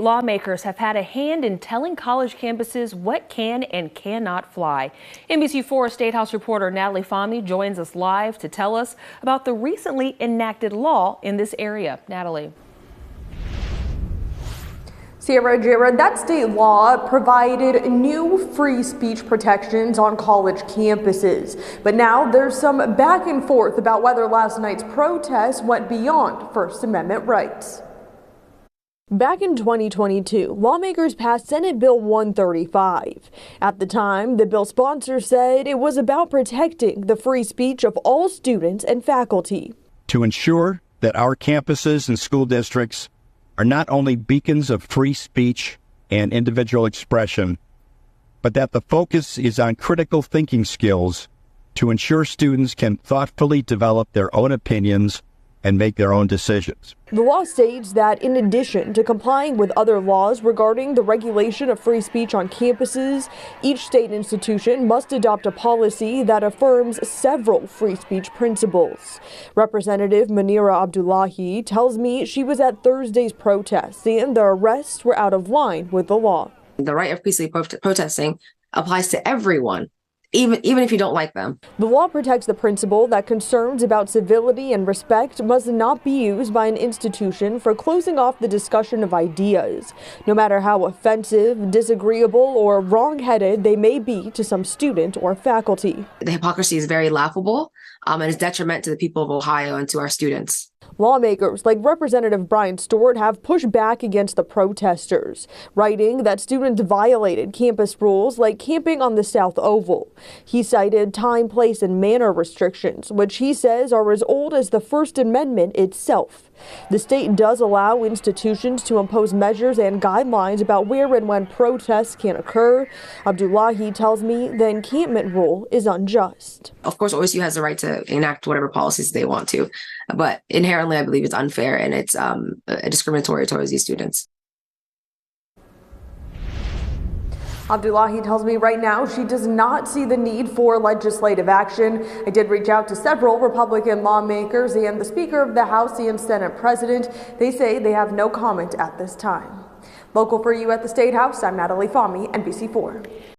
lawmakers have had a hand in telling college campuses what can and cannot fly. NBC4 State House reporter Natalie Fahmy joins us live to tell us about the recently enacted law in this area. Natalie. Sierra Jared, that state law provided new free speech protections on college campuses. But now there's some back and forth about whether last night's protests went beyond First Amendment rights. Back in 2022, lawmakers passed Senate Bill 135. At the time, the bill sponsor said it was about protecting the free speech of all students and faculty. To ensure that our campuses and school districts are not only beacons of free speech and individual expression, but that the focus is on critical thinking skills to ensure students can thoughtfully develop their own opinions and make their own decisions. The law states that in addition to complying with other laws regarding the regulation of free speech on campuses, each state institution must adopt a policy that affirms several free speech principles. Representative Munira Abdullahi tells me she was at Thursday's protests and the arrests were out of line with the law. The right of peacefully protesting applies to everyone, even if you don't like them. The law protects the principle that concerns about civility and respect must not be used by an institution for closing off the discussion of ideas, no matter how offensive, disagreeable, or wrong-headed they may be to some student or faculty. The hypocrisy is very laughable and is detrimental to the people of Ohio and to our students. Lawmakers like Representative Brian Stewart have pushed back against the protesters, writing that students violated campus rules like camping on the South Oval. He cited time, place, and manner restrictions, which he says are as old as the First Amendment itself. The state does allow institutions to impose measures and guidelines about where and when protests can occur. Abdullahi tells me the encampment rule is unjust. Of course, OSU has the right to enact whatever policies they want to, but inherently I believe it's unfair and it's discriminatory towards these students. Abdullahi tells me right now she does not see the need for legislative action. I did reach out to several Republican lawmakers and the Speaker of the House and Senate President. They say they have no comment at this time. Local for you at the State House, I'm Natalie Fahmy, NBC4.